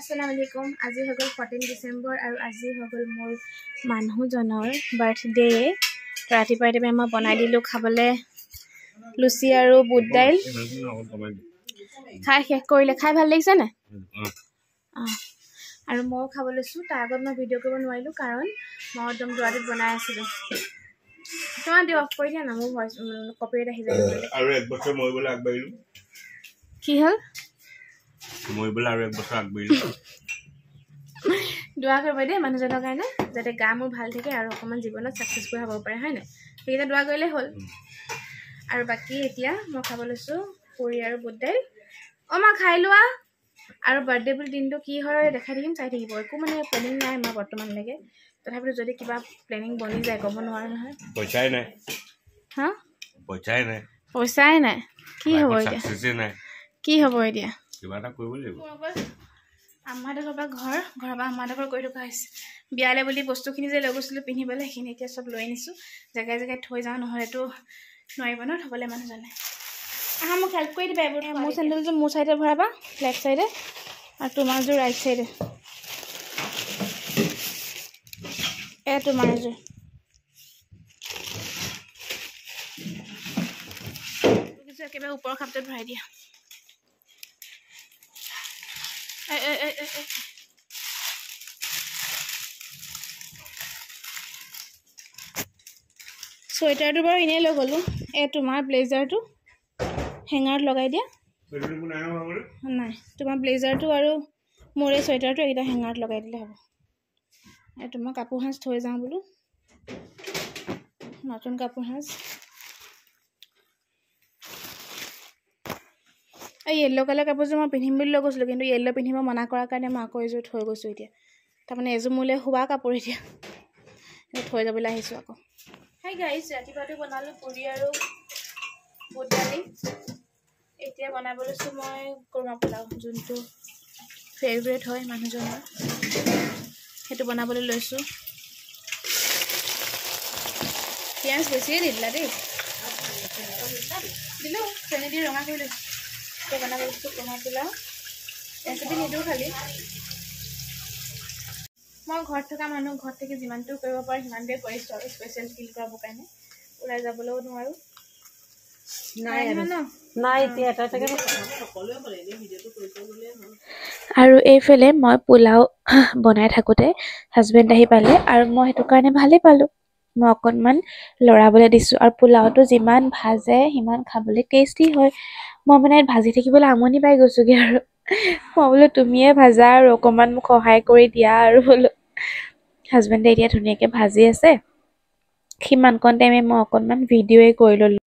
Assalamualaikum. আজি হৈ গ'ল 14 ডিসেম্বৰ আৰু আজি হৈ গ'ল মোৰ মানুহজনৰ বাৰ্থডে। ৰাতিপুৱাই মই বনাই দিলো খাবলে লুচি আৰু বুট দাইল। খাই শেষ কৰিলে। খাই ভাল লাগিছে না? আৰু মই খাব লৈছো। তাৰ আগত মই ভিডিঅ' কৰিব নোৱাৰিলো কাৰণ মই একদম দুৱাৰত বনাই আছিলো। তোমাৰ দি অফ কৰি দিয়া না, মোৰ ভইচ কপিৰাইট আহি যায়। আৰু এক বছৰ মই বলে আগবাইলো। কি হল? মই বলে আৰু এক বছৰ আগবাইলো। দোয়া কৰিবা দেই মানুহজনৰ কাৰণে যাতে গা মোৰ ভাল থাকে আৰু অকমান জীৱনত সাকসেসফুল হ'ব পাৰে, হয় না? সেইটা দোয়া কৰিলে হ'ল। আৰু বাকি এতিয়া মই খাব লৈছো পুৰি আৰু বুট দাইল। মা খাই লোৱা। আৰু বাৰ্থডে বুল দিনটো কি হয় দেখাই দিম, চাই থাকিব। একো মানে প্লেনিং নাই মই বৰ্তমান লাগে। তথাপিও যদি কিবা প্লেনিং বনি যায় ক'ব নোৱাৰো নহয়। পইচাই নাই। হা? পইচাই নাই। পইচাই নাই। কি হ'ব এতিয়া? সাকসেসই নাই। কি হ'ব এতিয়া? কিবা এটা কৰিব লাগিব। আমাদেৰ ঘৰৰ পৰা আমাদেৰ ঘৰ গৈ থকা হৈছে। বিয়ালে বুলি বস্তুখিনি যে লৈ গৈছিলো পিন্ধিবলৈ, সেইখিনি এতিয়া চব লৈ আনিছো। জেগাই জেগাই থৈ যাওঁ, নহ'লেতো নোৱাৰিব ন থ'বলৈ মানুহজনে। আহা মোক হেল্প কৰি দিবা এইবোৰ। মোৰ চেণ্ডেলযোৰ মোৰ চাইডে ভৰাবা, লেফ্ট চাইডে, আৰু তোমাৰযোৰ ৰাইট চাইডে। তোমাৰযোৰ একেবাৰে ওপৰৰ খাপটোত ভৰাই দিয়া। সোয়েটাৰটো বাৰু ইনে লৈ গলো। তোমাৰ ব্লেজাৰটো হেঙাৰত লগাই দিয়া। নাই, তোমাৰ ব্লেজাৰটো আৰু মোৰ এই সোয়েটাৰটো এটা হেঙাৰত লগাই দিলে হ'ব। তোমাৰ কাপোৰ সাজ থৈ যাওঁ বোলো, নতুন কাপোৰ সাজ। এই য়েল্লো কালাৰ কাপোৰযোৰ মই পিন্ধিম বুলি লৈ গৈছিলো, কিন্তু য়েল্লো পিন্ধিব মনা কৰাৰ কাৰণে মই আকৌ এযোৰ থৈ গৈছো। এতিয়া তাৰমানে এযোৰ মোলে শুৱা কাপোৰ এতিয়া থৈ যাবলৈ আহিছো আকৌ। হাই গাইজ, ৰাতিপুৱাটো বনালো পুৰি আৰু বুট দালি। এতিয়া বনাব লৈছো মই কুৰমা পোলাও, যোনটো ফেভৰেট হয় মানুহজনৰ। সেইটো বনাবলৈ লৈছো। পিঁয়াজ বেছিয়ে দিলা দেই, দিলো চেনি দি ৰঙা কৰি লৈছো। বনাব লৈছো কুৰমা পোলাও। ৰেচিপি নিদিওঁ খালি। মই ঘৰত থকা মানুহ, ঘৰত থাকি যিমানটো কৰিব পাৰে সিমানটোৱে কৰিছো আৰু স্পেচিয়েল ফিল কৰাবৰ কাৰণে। ওলাই যাবলৈও নোৱাৰো। আৰু এইফালে মই পোলাও বনাই থাকোতে হাজবেণ্ড আহি পালে, আৰু মই সেইটো কাৰণে ভালেই পালো। মই অকণমান লৰাবলৈ দিছো, আৰু পোলাওটো যিমান ভাজে সিমান খাবলৈ টেষ্টি হয়। মই মানে ভাজি থাকিবলৈ আমনি পাই গৈছোগে, আৰু মই বোলো তুমিয়ে ভাজা আৰু অকণমান মোক সহায় কৰি দিয়া আৰু বোলো। হাজবেণ্ডে এতিয়া ধুনীয়াকে ভাজি আছে। সিমান কণ টাইমে মই অকণমান ভিডিঅ'ই কৰি ললো।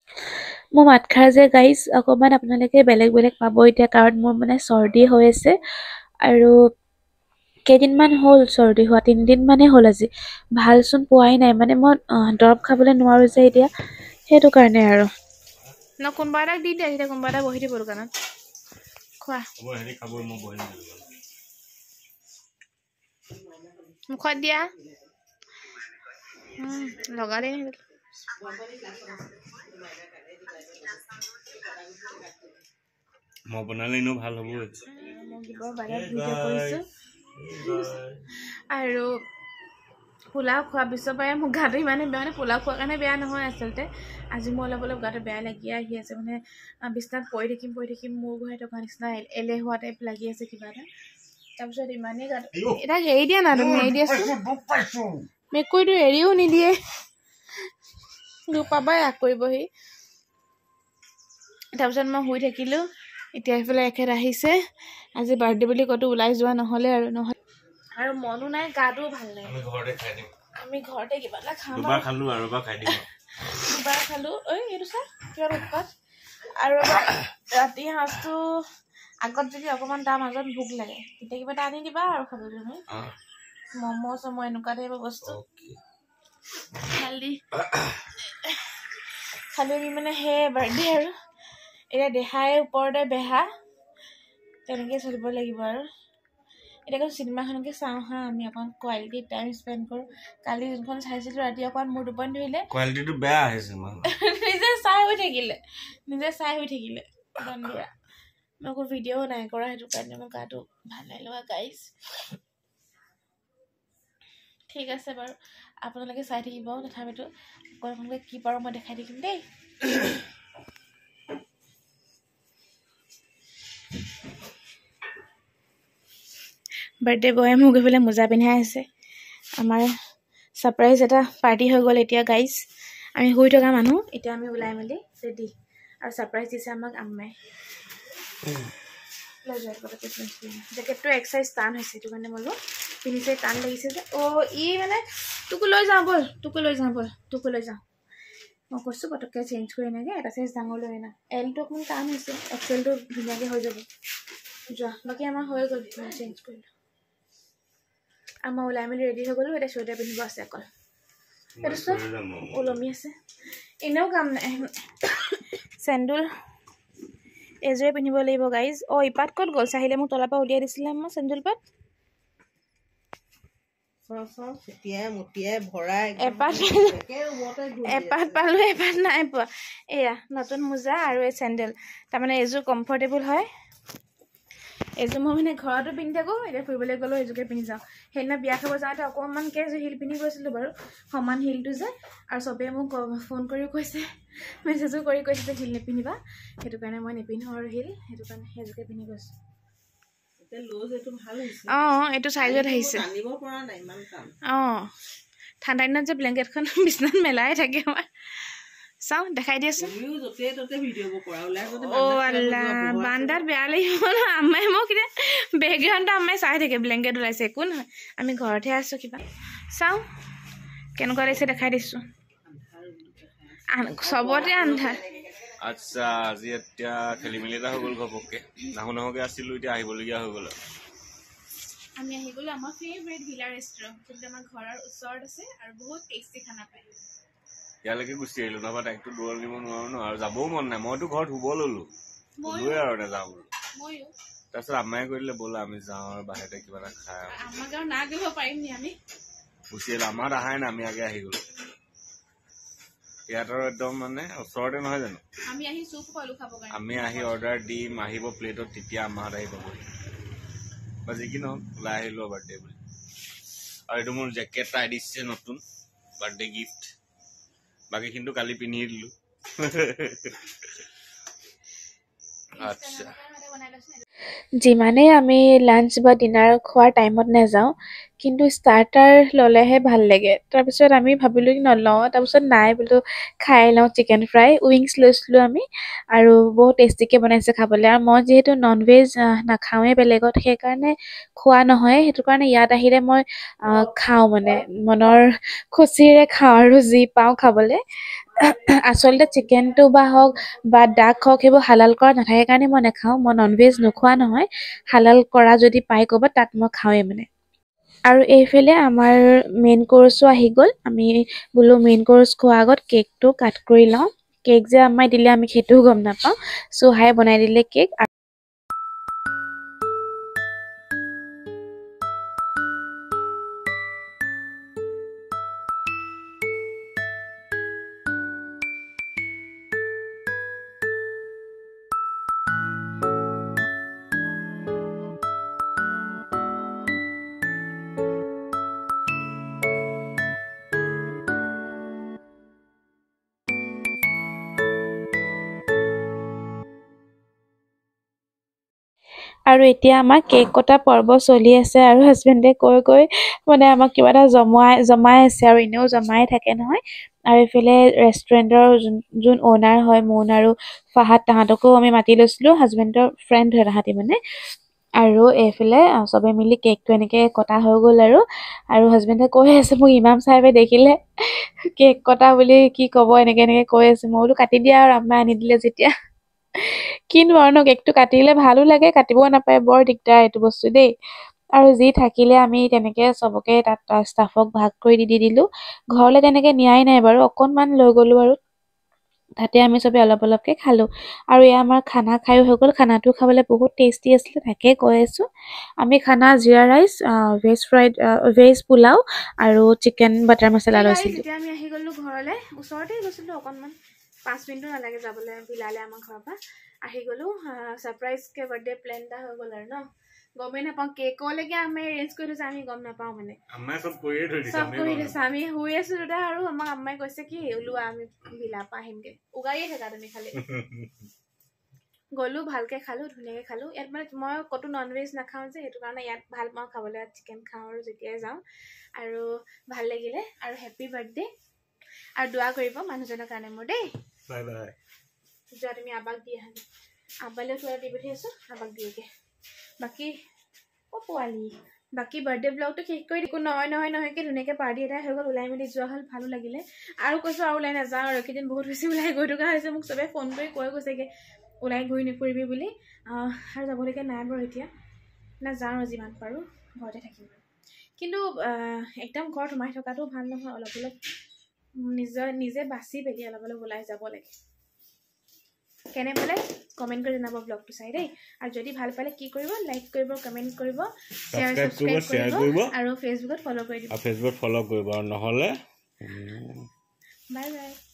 মোৰ মাতখাৰ যে গাইজ অকণমান আপোনালোকে বেলেগ বেলেগ পাব এতিয়া, কাৰণ মোৰ মানে চৰ্দি হৈ আছে। আৰু কেইদিনমান হ'ল চৰ্দি হোৱা, 3 দিন মানে হ'ল আজি। ভালচোন পোৱাই নাই, মানে মই দৰৱ খাবলৈ নোৱাৰো যে এতিয়া, সেইটো কাৰণে আৰু। কোনোবা এটাক দি দিয়া, এতিয়া কোনোবা এটা বহি দিব দোকানত। খোৱা মুখত দিয়া। লগালে মই বনালে এনেও ভাল হ'ব। আৰু পোলাও খোৱাৰ পিছৰ পৰাই মোৰ গাটো ইমানে বেয়া, মানে পোলাও খোৱাৰ কাৰণে বেয়া নহয় আচলতে। আজি মোৰ অলপ গাটো বেয়া লাগি আহি আছে, মানে বিছনাত পৰি থাকিম মোৰ ঘূৰাই থকা নিচিনা এলেহুৱা টাইপ লাগি আছে কিবা এটা। তাৰপিছত ইমানেই গাটো, এটা এৰি দিয়া না, তুমি এৰি দিয়াচোন। মেকুৰীটো এৰিও নিদিয়ে, পাবাই আগ কৰিবহি। তাৰপিছত মই শুই থাকিলো। এতিয়া এইফালে এখেত আহিছে। আজি বাৰ্থডে বুলি ক'তো ওলাই যোৱা নহ'লে আৰু মনো নাই, গাটোও ভাল নাই। আমি ঘৰতে কিবা এটা খাম। দুবাৰ খালো আৰু এবাৰ খাই দিম। দুবাৰ খালো। এইটো চা কিয় উৎপাত। আৰু ৰাতি সাঁজটো আগত যদি অকণমান তাৰ মাজত ভোক লাগে তেতিয়া কিবা এটা আনি দিবা আৰু খাবলৈ তুমি। ম'ম' চম' এনেকুৱা টাইপৰ বস্তু খালি মানে সেই বাৰ্থডে আৰু এতিয়া দেহাই ওপৰতে বেহা, তেনেকৈ চলিব লাগিব আৰু। এতিয়া চিনেমাখনকে চাওঁ হা, আমি অকণ কোৱালিটি টাইম স্পেণ্ড কৰোঁ। কালি যোনখন চাইছিলোঁ ৰাতি অকণ মোৰ টোপনি ধৰিলে, কোৱালিটিটো বেয়া আহিছে। নিজে চাই হৈ থাকিলে দন্দুৰা মই একো ভিডিঅ' নাই কৰা, সেইটো কাৰণে মোৰ গাটো ভাল নাই লগা গাইজ। ঠিক আছে বাৰু, আপোনালোকে চাই থাকিব। তথাপিতো আপোনালোকে কি পাৰোঁ মই দেখাই থাকিম দেই। বাৰ্থডে বয়ে মোক গৈ পেলাই মোজা পিন্ধাই আছে। আমাৰ ছাৰপ্ৰাইজ এটা পাৰ্টি হৈ গ'ল এতিয়া গাইজ। আমি শুই থকা মানুহ, এতিয়া আমি ওলাই মেলি ৰেডি। আৰু ছাৰপ্ৰাইজ দিছে আমাক আম্মাই। জেকেটটো এক চাইজ টান হৈছে, সেইটো কাৰণে বোলো পিন্ধিছে, টান লাগিছে যে। ই মানে তোকো লৈ যাওঁ ব'ল, তোকো লৈ যাওঁ। মই কৈছোঁ পটককৈ চেঞ্জ কৰি এনেকৈ এটা চাইজ ডাঙৰ লৈ আনা। এলটো অকণমান টান হৈছে, এক্সেলটো ধুনীয়াকৈ হৈ যাব। যোৱা, বাকী আমাৰ হৈ গ'ল, চেঞ্জ কৰিলোঁ। আমাৰ ওলাই মেলি ৰেডি হৈ গ'লো। এতিয়া চুৱেটাৰ পিন্ধিব আছে অকল। সেইটো চব ওলমি আছে, এনেও কাম নাই। চেণ্ডেল এযোৰে পিন্ধিব লাগিব গাইজ। ইপাত ক'ত গ'ল? চাহিলে মোক তলৰ পৰা উলিয়াই দিছিলে মই চেণ্ডেল পাত। এপাত পালোঁ, এপাত নাই পোৱা। এয়া নতুন মোজা আৰু এই চেণ্ডেল, তাৰমানে এইযোৰ কমফৰ্টেবল হয়। এইযোৰ মই মানে ঘৰতো পিন্ধি থাকোঁ, এতিয়া ফুৰিবলৈ গ'লেও এইযোৰকে পিন্ধি যাওঁ। সেইদিনা বিয়া খাব যাওঁতে অকণমানকৈ এযোৰ হিল পিন্ধি গৈছিলোঁ বাৰু, সমান হিলটো যে। আৰু চবেই মোক ফোন কৰিও কৈছে, মেছেজো কৰি কৈছে যে হিল নিপিন্ধিবা। সেইটো কাৰণে মই নিপিন্ধোঁ আৰু হিল, সেইটো কাৰণে সেইযোৰকে পিন্ধি গৈছোঁ। এইটো চাইজত আহিছে। ঠাণ্ডা দিনত যে ব্লেংকেটখন বিচনাত মেলাই থাকে আমাৰ। চাওঁ, দেখাই দিয়াচোন। আল্লাহ, বান্দাত বেয়া লাগিব ন। আম্মাই মোক এতিয়া বেকগ্ৰাউণ্ডটো আম্মাই চাই থাকে, ব্লেংকেট ওলাইছে, একো নহয়, আমি ঘৰতহে আছোঁ। কিবা চাওঁ কেনেকুৱা লাগিছে, দেখাই দিছোঁ। চবতে আন্ধাৰ। আচ্ছা, আজি এতিয়া খেলি মেলি এটা হৈ গ'ল ঘপককৈ। নাহোকে আছিলোঁ, এতিয়া আহিবলগীয়া হৈ গ'ল। আমি আহি গ'লো আমাৰ ফেভৰেট ভিলা ৰেষ্টুৰেণ্ট, যোনটো আমাৰ ঘৰৰ ওচৰত আছে আৰু বহুত টেষ্টি খানা পায়। ইয়ালৈকে গুচি আহিলোঁ, নহবা তাইকতো দূৰত নিব নোৱাৰো ন, আৰু যাবও মন নাই। মইতো ঘৰত শুব ল'লোঁ, শুলোৱে আৰু নাযাওঁ বোলো। তাৰপিছত আম্মাই কৈ দিলে ব'লা আমি যাওঁ আৰু বাহিৰতে কিবা এটা খাই আমাক আৰু না দিব পাৰিম নি আমি। গুচি আহিলোঁ। আমাৰ আহাই নাই, আমি আগে আহি গ'লো। ইয়াত আৰু একদম মানে ওচৰতে নহয় জানো, আমি আহি অৰ্ডাৰ দিম, আহিব প্লেটত, তেতিয়া আমাহঁত আহি পাবহি। বা যি কি নহওক, ওলাই আহিলোঁ বাৰ্থডে বুলি। আৰু এইটো মোৰ জেকেট এটা দিছে নতুন, বাৰ্থডে গিফ্ট। বাকীখিনিতো কালি পিন্ধি দিলোঁ। আচ্ছা, যিমানেই আমি লাঞ্চ বা ডিনাৰ খোৱাৰ টাইমত নাযাওঁ, কিন্তু ষ্টাৰ্টাৰ ল'লেহে ভাল লাগে। তাৰপিছত আমি ভাবিলোঁ কি নলওঁ, তাৰপিছত নাই বোলো খাই লওঁ চিকেন ফ্ৰাই। উইংছ লৈছিলোঁ আমি, আৰু বহুত টেষ্টিকৈ বনাইছে খাবলৈ। আৰু মই যিহেতু নন ভেজ নাখাওঁৱেই বেলেগত, সেইকাৰণে খোৱা নহয়। সেইটো কাৰণে ইয়াত আহিলে মই খাওঁ, মানে মনৰ খুচিৰে খাওঁ আৰু যি পাওঁ খাবলৈ। আচলতে চিকেনটো বা হওক বা ডাক হওক, সেইবোৰ হালাল কৰা নাথাকে কাৰণে মই নাখাওঁ। মই নন ভেজ নোখোৱা নহয়, হালাল কৰা যদি পাই ক'ৰবাত, তাত মই খাওঁৱেই মানে। আৰু এইফালে আমাৰ মেইন কৰ্চো আহি গ'ল। আমি বোলো মেইন কৰ্চ খোৱাৰ আগত কেকটো কাট কৰি লওঁ। কেক যে আম্মাই দিলে আমি সেইটোও গম নাপাওঁ, চুহাই বনাই দিলে কেক। আৰু এতিয়া আমাৰ কেক কটা পৰ্ব চলি আছে, আৰু হাজবেণ্ডে কৈ মানে আমাক কিবা এটা জমাই আছে, আৰু এনেও জমাই থাকে নহয়। আৰু এইফালে ৰেষ্টুৰেণ্টৰ যোন অ'নাৰ হয়, মুন আৰু ফাহাদ, তাহাঁতকো আমি মাতি লৈছিলোঁ। হাজবেণ্ডৰ ফ্ৰেণ্ড হয় তাহাঁতি মানে। আৰু এইফালে চবে মিলি কেকটো এনেকৈ কটা হৈ গ'ল। আৰু হাজবেণ্ডে কৈ আছে মোক, ইমাম চাহেবে দেখিলে কেক কটা বুলি কি ক'ব, এনেকৈ কৈ আছে। মই বোলো কাটি দিয়া, আৰু আম্মাই আনি দিলে যেতিয়া। কিনো আৰু ন, কেকটো কাটিলে ভালো লাগে, কাটিবও নাপায়, বৰ দিগদাৰ এইটো বস্তু দেই। আৰু যি থাকিলে আমি তেনেকৈ চবকে তাত ষ্টাফক ভাগ কৰি দি দিলোঁ। ঘৰলৈ তেনেকৈ নিয়াই নাই বাৰু, অকণমান লৈ গ'লোঁ, আৰু তাতে আমি চবে অলপ অলপকৈ খালোঁ। আৰু এয়া আমাৰ খানা খায়ো হৈ গ'ল। খানাটো খাবলৈ বহুত টেষ্টি আছিলে, তাকে কৈ আছোঁ। আমি খানা জিৰা ৰাইচ, ভেজ পোলাও আৰু চিকেন বাটাৰ মছলা লৈছিলোঁ। তেতিয়া আমি আহি গ'লোঁ ঘৰলৈ, ওচৰতে গৈছিলোঁ অকণমান। 5 মিনিটো নালাগে যাবলৈ বিলালে আমাৰ ঘৰৰ পৰা আহি গ'লো সাৰপ্ৰাইজকে বাৰ্থডে প্লেন এটা হৈ গ'ল আৰু ন গমেই নাপাওঁ কেকলৈকে আমি এৰেঞ্জ কৰি থৈছে আমি গম নাপাওঁ মানে আম্মাই চব কৰিয়ে থৈ দিছে চব কৰি দিছে আমি শুই আছো দুটা আৰু আমাক আম্মাই কৈছে কি ওলোৱা আমি বিলাৰ পৰা আহিমগে উগাইয়ে থাকা তুমি খালি গ'লো ভালকে খালো ধুনীয়াকে খালো ইয়াত মানে মই কতো নন ভেজ নাখাওঁ যে সেইটো কাৰণে ইয়াত ভাল পাওঁ খাবলৈ চিকেন খাওঁ আৰু যেতিয়াই যাওঁ আৰু ভাল লাগিলে আৰু হেপী বাৰ্থডে আৰু দোৱা কৰিব মানুহজনৰ কাৰণে মোৰ দেই বাই বাই যোৱা তুমি আবাক দি আহা আবালৈ থোৱা দি পঠিয়াইছো আবাক দিয়েগে বাকী পোৱালি বাকী বাৰ্থডে ব্লগটো শেষ কৰি একো নহয়কে ধুনীয়াকে পাৰ্টি এটা হৈ গ'ল ওলাই মেলি যোৱা হ'ল ভালো লাগিলে আৰু কৈছো আৰু ওলাই নাযাওঁ আৰু এইকেইদিন বহুত বেছি ওলাই গৈ থকা হৈছে মোক চবে ফোন কৰি কৈ গৈছেগে ওলাই ঘূৰি নুফুৰিবি বুলি আৰু যাবলগীয়া নাই বাৰু এতিয়া নাযাওঁ আৰু যিমান পাৰোঁ ঘৰতে থাকিম কিন্তু একদম ঘৰত সোমাই থকাটো ভাল নহয় অলপ অলপ নিজে বাচি পেলি অলপ অলপ ওলাই যাব লাগে কেনে পালে কমেণ্ট কৰি জনাব ব্লগটো চাই দেই আৰু যদি ভাল পালে কি কৰিব লাইক কৰিব কমেণ্ট কৰিব শ্বেয়াৰ কৰিব আৰু ফেচবুকত ফ'ল' কৰি দিব ফেচবুকত ফ'ল' কৰিব আৰু নহ'লে বাই বাই